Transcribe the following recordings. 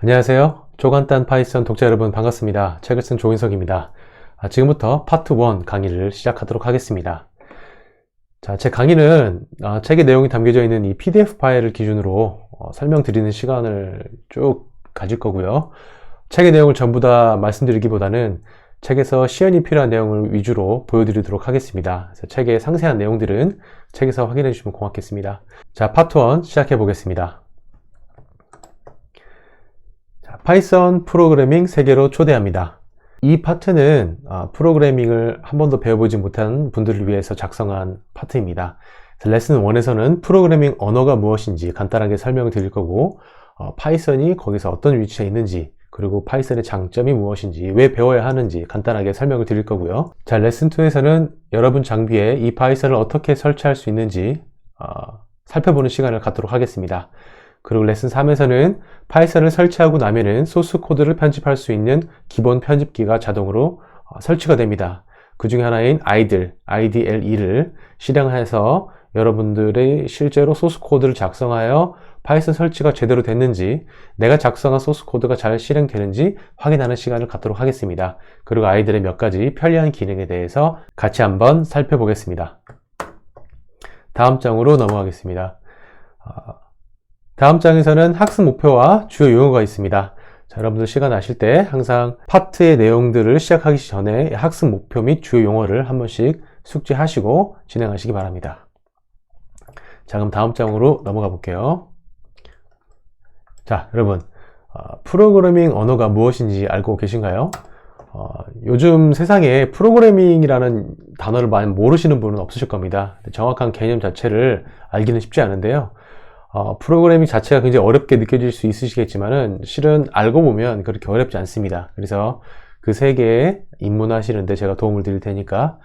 안녕하세요. 조간단 파이썬 독자 여러분 반갑습니다. 책을 쓴 조인석입니다. 지금부터 파트 1 강의를 시작하도록 하겠습니다. 자, 제 강의는 책의 내용이 담겨져 있는 이 PDF 파일을 기준으로 설명드리는 시간을 쭉 가질 거고요. 책의 내용을 전부 다 말씀드리기보다는 책에서 시연이 필요한 내용을 위주로 보여드리도록 하겠습니다. 그래서 책의 상세한 내용들은 책에서 확인해 주시면 고맙겠습니다. 자, 파트 1 시작해 보겠습니다. 파이썬 프로그래밍 세계로 초대합니다. 이 파트는 프로그래밍을 한 번도 배워보지 못한 분들을 위해서 작성한 파트입니다. 레슨 1에서는 프로그래밍 언어가 무엇인지 간단하게 설명을 드릴 거고, 파이썬이 거기서 어떤 위치에 있는지, 그리고 파이썬의 장점이 무엇인지, 왜 배워야 하는지 간단하게 설명을 드릴 거고요. 자, 레슨 2에서는 여러분 장비에 이 파이썬을 어떻게 설치할 수 있는지 살펴보는 시간을 갖도록 하겠습니다. 그리고 레슨 3에서는 파이썬을 설치하고 나면은 소스 코드를 편집할 수 있는 기본 편집기가 자동으로 설치가 됩니다. 그 중에 하나인 IDLE를 실행해서 여러분들이 실제로 소스 코드를 작성하여 파이썬 설치가 제대로 됐는지, 내가 작성한 소스 코드가 잘 실행되는지 확인하는 시간을 갖도록 하겠습니다. 그리고 아이들의 몇 가지 편리한 기능에 대해서 같이 한번 살펴보겠습니다. 다음 장으로 넘어가겠습니다. 다음 장에서는 학습 목표와 주요 용어가 있습니다. 자, 여러분들 시간 나실 때 항상 파트의 내용들을 시작하기 전에 학습 목표 및 주요 용어를 한 번씩 숙지하시고 진행하시기 바랍니다. 자, 그럼 다음 장으로 넘어가 볼게요. 자, 여러분, 프로그래밍 언어가 무엇인지 알고 계신가요? 요즘 세상에 프로그래밍이라는 단어를 많이 모르시는 분은 없으실 겁니다. 정확한 개념 자체를 알기는 쉽지 않은데요. 프로그래밍 자체가 굉장히 어렵게 느껴질 수 있으시겠지만은 실은 알고 보면 그렇게 어렵지 않습니다. 그래서 그 세계에 입문하시는데 제가 도움을 드릴 테니까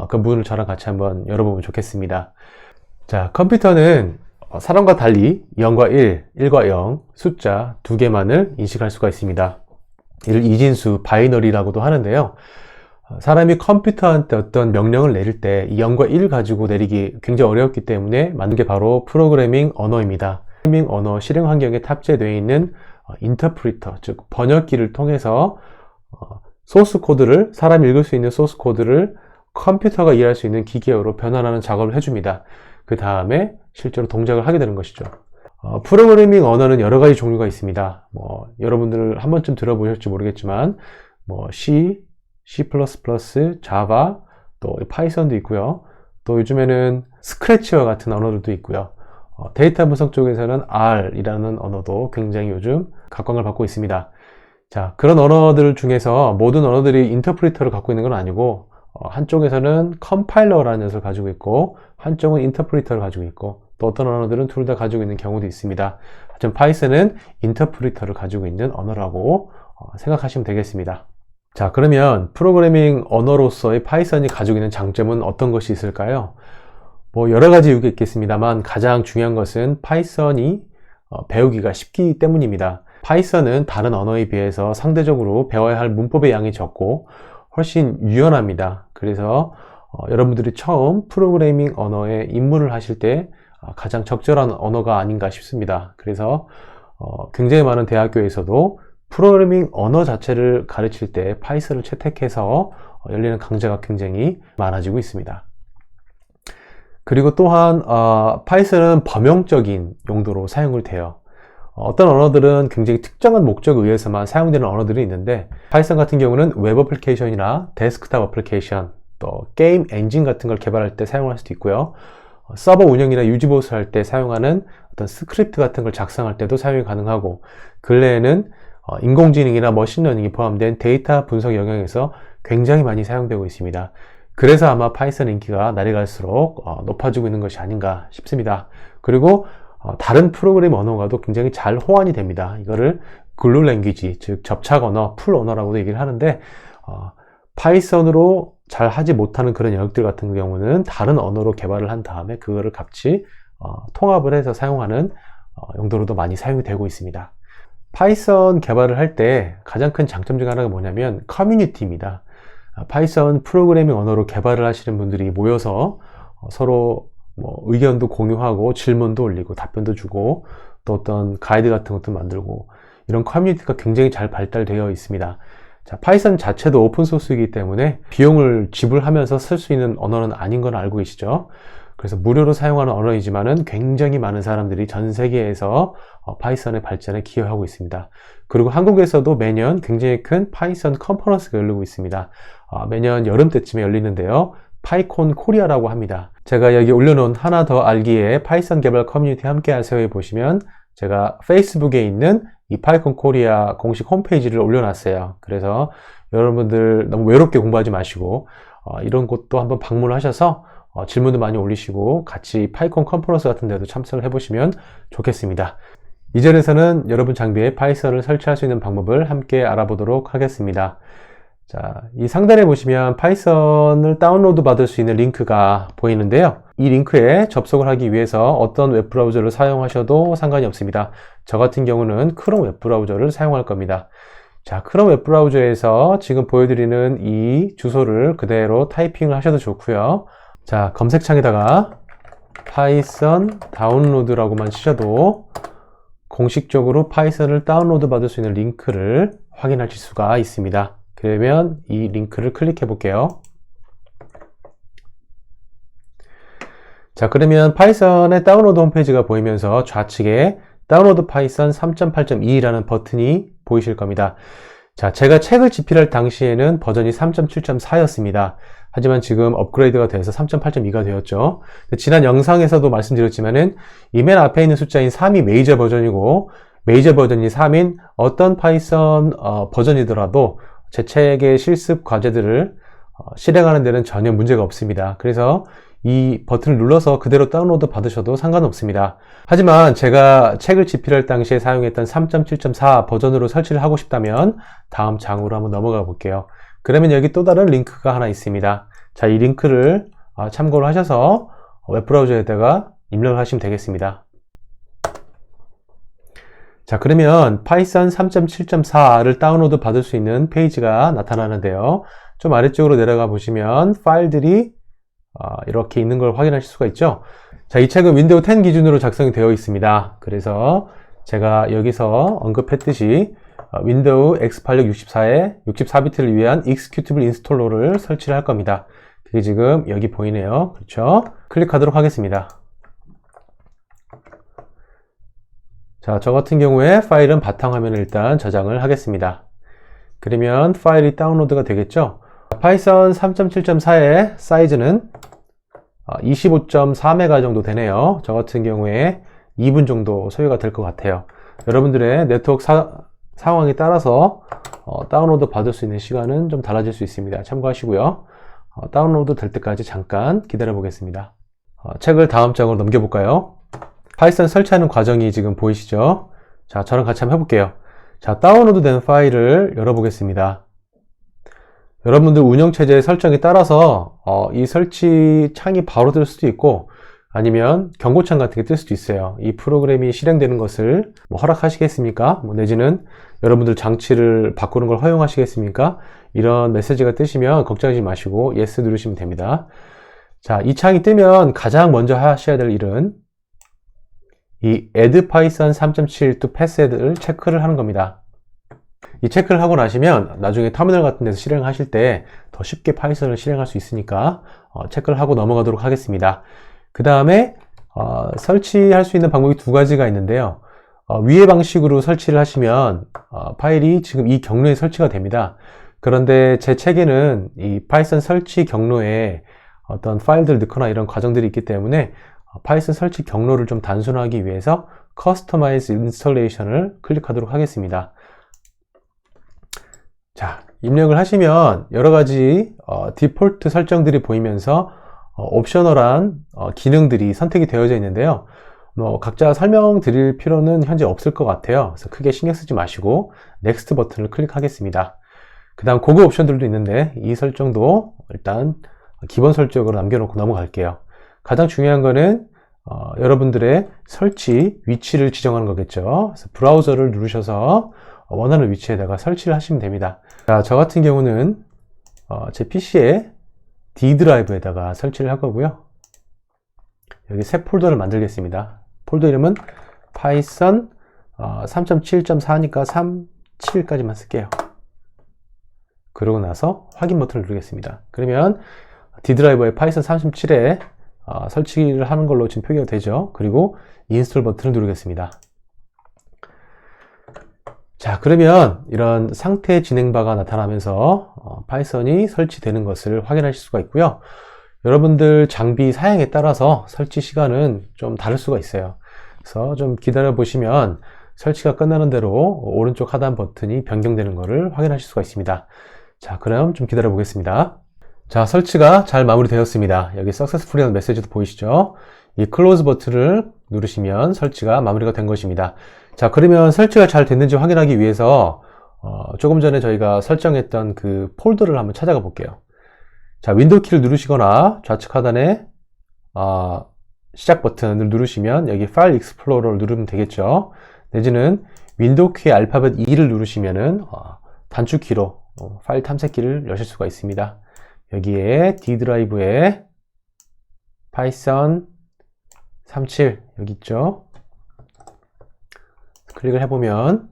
그 문을 저랑 같이 한번 열어보면 좋겠습니다. 자, 컴퓨터는 사람과 달리 0과 1, 1과 0 숫자 두 개만을 인식할 수가 있습니다. 이를 이진수, 바이너리라고도 하는데요. 사람이 컴퓨터한테 어떤 명령을 내릴 때 이 0과 1 가지고 내리기 굉장히 어려웠기 때문에 만든 게 바로 프로그래밍 언어입니다. 프로그래밍 언어 실행 환경에 탑재되어 있는 인터프리터, 즉 번역기를 통해서 소스 코드를, 사람이 읽을 수 있는 소스 코드를 컴퓨터가 이해할 수 있는 기계어로 변환하는 작업을 해줍니다. 그 다음에 실제로 동작을 하게 되는 것이죠. 프로그래밍 언어는 여러 가지 종류가 있습니다. 여러분들 한 번쯤 들어보셨을지 모르겠지만 C, C++, 자바, 또 파이썬도 있고요. 또 요즘에는 스크래치와 같은 언어들도 있고요. 데이터 분석 쪽에서는 R이라는 언어도 굉장히 요즘 각광을 받고 있습니다. 자, 그런 언어들 중에서 모든 언어들이 인터프리터를 갖고 있는 건 아니고, 한쪽에서는 컴파일러라는 녀석을 가지고 있고, 한쪽은 인터프리터를 가지고 있고, 또 어떤 언어들은 둘 다 가지고 있는 경우도 있습니다. 하여튼 파이썬은 인터프리터를 가지고 있는 언어라고 생각하시면 되겠습니다. 자, 그러면 프로그래밍 언어로서의 파이썬이 가지고 있는 장점은 어떤 것이 있을까요? 여러 가지 이유가 있겠습니다만 가장 중요한 것은 파이썬이 배우기가 쉽기 때문입니다. 파이썬은 다른 언어에 비해서 상대적으로 배워야 할 문법의 양이 적고 훨씬 유연합니다. 그래서 여러분들이 처음 프로그래밍 언어에 입문을 하실 때 가장 적절한 언어가 아닌가 싶습니다. 그래서 굉장히 많은 대학교에서도 프로그래밍 언어 자체를 가르칠 때 파이썬을 채택해서 열리는 강좌가 굉장히 많아지고 있습니다. 그리고 또한 파이썬은 범용적인 용도로 사용을 돼요. 어떤 언어들은 굉장히 특정한 목적에 의해서만 사용되는 언어들이 있는데, 파이썬 같은 경우는 웹 어플리케이션이나 데스크탑 어플리케이션, 또 게임 엔진 같은 걸 개발할 때 사용할 수도 있고요. 서버 운영이나 유지보수 할 때 사용하는 어떤 스크립트 같은 걸 작성할 때도 사용이 가능하고, 근래에는 인공지능이나 머신러닝이 포함된 데이터 분석 영역에서 굉장히 많이 사용되고 있습니다. 그래서 아마 파이썬 인기가 날이 갈수록 높아지고 있는 것이 아닌가 싶습니다. 그리고 다른 프로그램 언어와도 굉장히 잘 호환이 됩니다. 이거를 글루 랭귀지, 즉 접착 언어, 풀 언어라고도 얘기를 하는데, 파이썬으로 잘 하지 못하는 그런 영역들 같은 경우는 다른 언어로 개발을 한 다음에 그거를 같이 통합을 해서 사용하는 용도로도 많이 사용이 되고 있습니다. 파이썬 개발을 할 때 가장 큰 장점 중 하나가 뭐냐면 커뮤니티입니다. 파이썬 프로그래밍 언어로 개발을 하시는 분들이 모여서 서로 의견도 공유하고 질문도 올리고 답변도 주고 또 어떤 가이드 같은 것도 만들고 이런 커뮤니티가 굉장히 잘 발달되어 있습니다. 자, 파이썬 자체도 오픈소스이기 때문에 비용을 지불하면서 쓸 수 있는 언어는 아닌 건 알고 계시죠? 그래서 무료로 사용하는 언어이지만은 굉장히 많은 사람들이 전 세계에서 파이썬의 발전에 기여하고 있습니다. 그리고 한국에서도 매년 굉장히 큰 파이썬 컨퍼런스가 열리고 있습니다. 매년 여름 때쯤에 열리는데요. 파이콘 코리아라고 합니다. 제가 여기 올려놓은 하나 더 알기에 파이썬 개발 커뮤니티 함께 하세요에 보시면 제가 페이스북에 있는 이 파이콘 코리아 공식 홈페이지를 올려놨어요. 그래서 여러분들 너무 외롭게 공부하지 마시고 이런 곳도 한번 방문하셔서 질문도 많이 올리시고 같이 파이콘 컨퍼런스 같은 데도 참석을 해보시면 좋겠습니다. 이전에서는 여러분 장비에 파이썬을 설치할 수 있는 방법을 함께 알아보도록 하겠습니다. 자, 이 상단에 보시면 파이썬을 다운로드 받을 수 있는 링크가 보이는데요. 이 링크에 접속을 하기 위해서 어떤 웹브라우저를 사용하셔도 상관이 없습니다. 저 같은 경우는 크롬 웹브라우저를 사용할 겁니다. 자, 크롬 웹브라우저에서 지금 보여드리는 이 주소를 그대로 타이핑을 하셔도 좋고요. 자, 검색창에다가 파이썬 다운로드라고만 치셔도 공식적으로 파이썬을 다운로드 받을 수 있는 링크를 확인하실 수가 있습니다. 그러면 이 링크를 클릭해 볼게요. 자, 그러면 파이썬의 다운로드 홈페이지가 보이면서 좌측에 다운로드 파이썬 3.8.2라는 버튼이 보이실 겁니다. 자, 제가 책을 집필할 당시에는 버전이 3.7.4였습니다. 하지만 지금 업그레이드가 돼서 3.8.2가 되었죠. 지난 영상에서도 말씀드렸지만은 이 맨 앞에 있는 숫자인 3이 메이저 버전이고 메이저 버전이 3인 어떤 파이썬 버전이더라도 제 책의 실습 과제들을 실행하는 데는 전혀 문제가 없습니다. 그래서 이 버튼을 눌러서 그대로 다운로드 받으셔도 상관없습니다. 하지만 제가 책을 집필할 당시에 사용했던 3.7.4 버전으로 설치를 하고 싶다면 다음 장으로 한번 넘어가 볼게요. 그러면 여기 또 다른 링크가 하나 있습니다. 자, 이 링크를 참고를 하셔서 웹브라우저에다가 입력을 하시면 되겠습니다. 자, 그러면 파이썬 3.7.4를 다운로드 받을 수 있는 페이지가 나타나는데요. 좀 아래쪽으로 내려가 보시면 파일들이 이렇게 있는 걸 확인하실 수가 있죠. 자, 이 책은 윈도우 10 기준으로 작성이 되어 있습니다. 그래서 제가 여기서 언급했듯이 윈도우 X86 64에 64비트를 위한 executable 인스톨러를 설치를 할 겁니다. 그게 지금 여기 보이네요. 그렇죠? 클릭하도록 하겠습니다. 자, 저 같은 경우에 파일은 바탕화면을 일단 저장을 하겠습니다. 그러면 파일이 다운로드가 되겠죠? 파이썬 3.7.4의 사이즈는 25.4메가 정도 되네요. 저 같은 경우에 2분 정도 소요가 될 것 같아요. 여러분들의 네트워크 상황에 따라서 다운로드 받을 수 있는 시간은 좀 달라질 수 있습니다. 참고하시고요. 다운로드 될 때까지 잠깐 기다려 보겠습니다. 책을 다음 장으로 넘겨 볼까요? 파이썬 설치하는 과정이 지금 보이시죠? 자, 저랑 같이 한번 해볼게요. 자, 다운로드 된 파일을 열어보겠습니다. 여러분들 운영체제 설정에 따라서 이 설치 창이 바로 뜰 수도 있고 아니면 경고창 같은 게 뜰 수도 있어요. 이 프로그램이 실행되는 것을 허락하시겠습니까? 내지는 여러분들 장치를 바꾸는 걸 허용하시겠습니까? 이런 메시지가 뜨시면 걱정하지 마시고 Yes 누르시면 됩니다. 자, 이 창이 뜨면 가장 먼저 하셔야 될 일은 이 add python 3.7 to pass를 체크를 하는 겁니다. 이 체크를 하고 나시면 나중에 터미널 같은 데서 실행하실 때 더 쉽게 파이썬을 실행할 수 있으니까 체크를 하고 넘어가도록 하겠습니다. 그 다음에 설치할 수 있는 방법이 두 가지가 있는데요. 위의 방식으로 설치를 하시면 파일이 지금 이 경로에 설치가 됩니다. 그런데 제 책에는 이 파이썬 설치 경로에 어떤 파일들을 넣거나 이런 과정들이 있기 때문에 파이썬 설치 경로를 좀 단순화하기 위해서 Customize Installation을 클릭하도록 하겠습니다. 자, 입력을 하시면 여러가지 디폴트 설정들이 보이면서 옵셔널한 기능들이 선택이 되어져 있는데요. 각자 설명드릴 필요는 현재 없을 것 같아요. 그래서 크게 신경 쓰지 마시고 Next 버튼을 클릭하겠습니다. 그 다음 고급 옵션들도 있는데 이 설정도 일단 기본 설정으로 남겨놓고 넘어갈게요. 가장 중요한 거는 여러분들의 설치 위치를 지정하는 거겠죠. 그래서 브라우저를 누르셔서 원하는 위치에다가 설치를 하시면 됩니다. 자, 저 같은 경우는 제 PC에 D 드라이브에다가 설치를 할 거고요. 여기 새 폴더를 만들겠습니다. 폴더 이름은 Python 3.7.4니까 37까지만 쓸게요. 그러고 나서 확인 버튼을 누르겠습니다. 그러면 D드라이버의 파이썬 37에 설치를 하는 걸로 지금 표기가 되죠. 그리고 인스톨 버튼을 누르겠습니다. 자, 그러면 이런 상태 진행바가 나타나면서 파이썬이 설치되는 것을 확인하실 수가 있고요. 여러분들 장비 사양에 따라서 설치 시간은 좀 다를 수가 있어요. 그래서 좀 기다려 보시면 설치가 끝나는 대로 오른쪽 하단 버튼이 변경되는 것을 확인하실 수가 있습니다. 자, 그럼 좀 기다려 보겠습니다. 자, 설치가 잘 마무리되었습니다. 여기 successful이라는 메시지도 보이시죠? 이 close 버튼을 누르시면 설치가 마무리가 된 것입니다. 자, 그러면 설치가 잘 됐는지 확인하기 위해서 조금 전에 저희가 설정했던 그 폴더를 한번 찾아가 볼게요. 자, 윈도우 키를 누르시거나 좌측 하단에 시작 버튼을 누르시면 여기 파일 익스플로러를 누르면 되겠죠. 내지는 윈도우 키의 알파벳 E를 누르시면은 단축키로 파일 탐색기를 여실 수가 있습니다. 여기에 D 드라이브에 파이썬 37 여기 있죠. 클릭을 해보면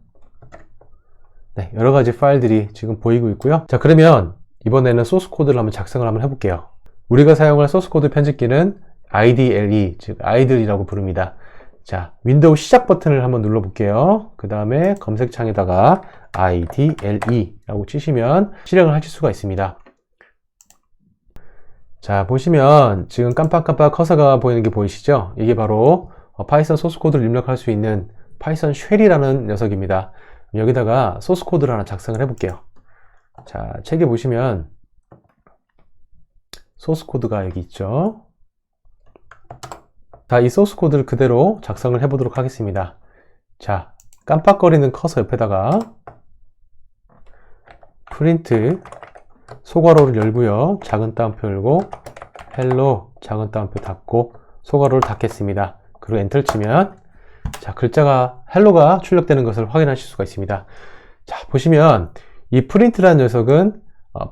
네, 여러가지 파일들이 지금 보이고 있고요. 자, 그러면 이번에는 소스 코드를 한번 작성을 한번 해볼게요. 우리가 사용할 소스 코드 편집기는 IDLE, 즉 아이들이라고 부릅니다. 자, 윈도우 시작 버튼을 한번 눌러볼게요. 그 다음에 검색창에다가 IDLE 라고 치시면 실행을 하실 수가 있습니다. 자, 보시면 지금 깜빡깜빡 커서가 보이는 게 보이시죠? 이게 바로 파이썬 소스 코드를 입력할 수 있는 파이썬 쉘이라는 녀석입니다. 여기다가 소스 코드를 하나 작성을 해볼게요. 자, 책에 보시면 소스 코드가 여기 있죠. 자, 이 소스 코드를 그대로 작성을 해보도록 하겠습니다. 자, 깜빡거리는 커서 옆에다가 프린트 소괄호를 열고요. 작은 따옴표 열고 헬로 작은 따옴표 닫고 소괄호를 닫겠습니다. 그리고 엔터를 치면 자, 글자가 헬로가 출력되는 것을 확인하실 수가 있습니다. 자, 보시면 이 프린트라는 녀석은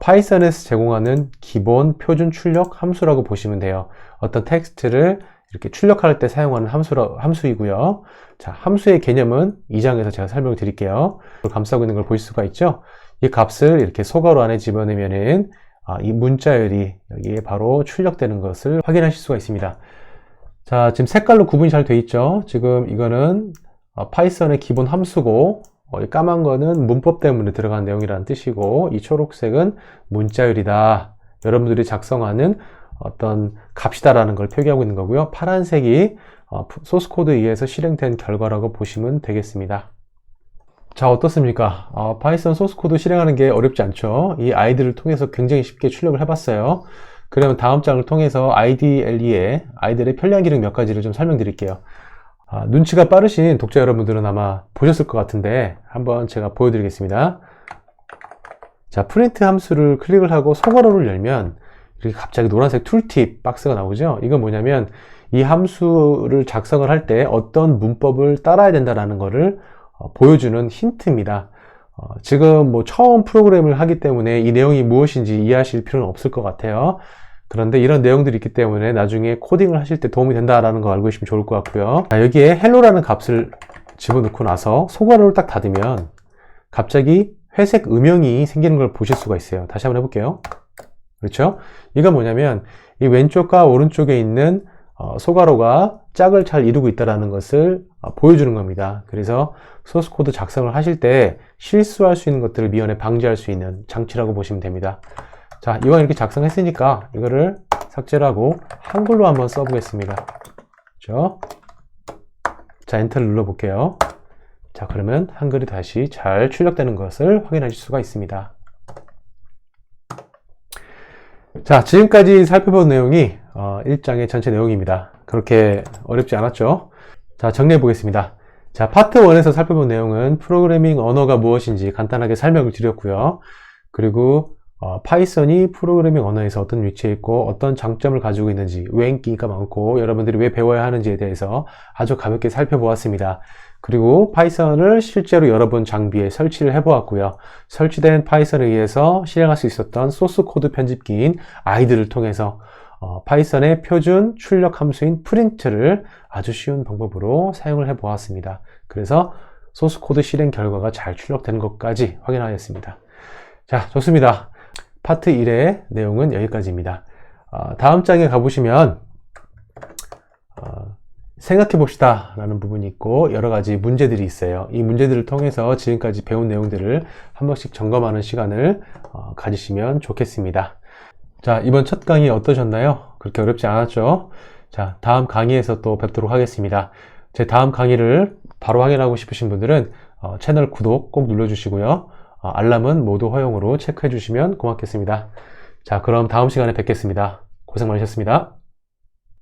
파이썬에서 제공하는 기본 표준 출력 함수라고 보시면 돼요. 어떤 텍스트를 이렇게 출력할 때 사용하는 함수이고요. 자, 함수의 개념은 2장에서 제가 설명을 드릴게요. 감싸고 있는 걸 보실 수가 있죠. 이 값을 이렇게 소괄호 안에 집어넣으면은 이 문자열이 여기에 바로 출력되는 것을 확인하실 수가 있습니다. 자, 지금 색깔로 구분이 잘 돼 있죠. 지금 이거는 파이썬의 기본 함수고 이 까만 거는 문법 때문에 들어간 내용이라는 뜻이고 이 초록색은 문자열이다. 여러분들이 작성하는 어떤 값이다라는 걸 표기하고 있는 거고요. 파란색이 소스 코드에 의해서 실행된 결과라고 보시면 되겠습니다. 자, 어떻습니까? 파이썬 소스 코드 실행하는 게 어렵지 않죠? 이 아이들을 통해서 굉장히 쉽게 출력을 해봤어요. 그러면 다음 장을 통해서 IDLE의 아이들의 편리한 기능 몇 가지를 좀 설명드릴게요. 눈치가 빠르신 독자 여러분들은 아마 보셨을 것 같은데 한번 제가 보여드리겠습니다. 자, 프린트 함수를 클릭을 하고 소괄호를 열면 이렇게 갑자기 노란색 툴팁 박스가 나오죠. 이건 뭐냐면 이 함수를 작성을 할 때 어떤 문법을 따라야 된다는 것을 보여주는 힌트입니다. 지금 뭐 처음 프로그램을 하기 때문에 이 내용이 무엇인지 이해하실 필요는 없을 것 같아요. 그런데 이런 내용들이 있기 때문에 나중에 코딩을 하실 때 도움이 된다라는 거 알고 계시면 좋을 것 같고요. 자, 여기에 hello라는 값을 집어넣고 나서 소괄호를 딱 닫으면 갑자기 회색 음영이 생기는 걸 보실 수가 있어요. 다시 한번 해볼게요. 그렇죠? 이건 뭐냐면 이 왼쪽과 오른쪽에 있는 소괄호가 짝을 잘 이루고 있다는 것을 보여주는 겁니다. 그래서 소스 코드 작성을 하실 때 실수할 수 있는 것들을 미연에 방지할 수 있는 장치라고 보시면 됩니다. 자, 이왕 이렇게 작성했으니까 이거를 삭제를 하고 한글로 한번 써보겠습니다. 그렇죠? 자, 엔터를 눌러볼게요. 자, 그러면 한글이 다시 잘 출력되는 것을 확인하실 수가 있습니다. 자, 지금까지 살펴본 내용이 1장의 전체 내용입니다. 그렇게 어렵지 않았죠? 자, 정리해 보겠습니다. 자, 파트 1에서 살펴본 내용은 프로그래밍 언어가 무엇인지 간단하게 설명을 드렸고요. 그리고 파이썬이 프로그래밍 언어에서 어떤 위치에 있고 어떤 장점을 가지고 있는지, 왜 인기가 많고 여러분들이 왜 배워야 하는지에 대해서 아주 가볍게 살펴보았습니다. 그리고 파이썬을 실제로 여러분 장비에 설치를 해보았고요. 설치된 파이썬에 의해서 실행할 수 있었던 소스 코드 편집기인 아이들을 통해서 파이썬의 표준 출력 함수인 프린트를 아주 쉬운 방법으로 사용을 해보았습니다. 그래서 소스 코드 실행 결과가 잘 출력된 것까지 확인하였습니다. 자, 좋습니다. 파트 1의 내용은 여기까지입니다. 다음 장에 가보시면 생각해 봅시다 라는 부분이 있고 여러 가지 문제들이 있어요. 이 문제들을 통해서 지금까지 배운 내용들을 한 번씩 점검하는 시간을 가지시면 좋겠습니다. 자, 이번 첫 강의 어떠셨나요? 그렇게 어렵지 않았죠? 자, 다음 강의에서 또 뵙도록 하겠습니다. 제 다음 강의를 바로 확인하고 싶으신 분들은 채널 구독 꼭 눌러주시고요. 알람은 모두 허용으로 체크해 주시면 고맙겠습니다. 자, 그럼 다음 시간에 뵙겠습니다. 고생 많으셨습니다.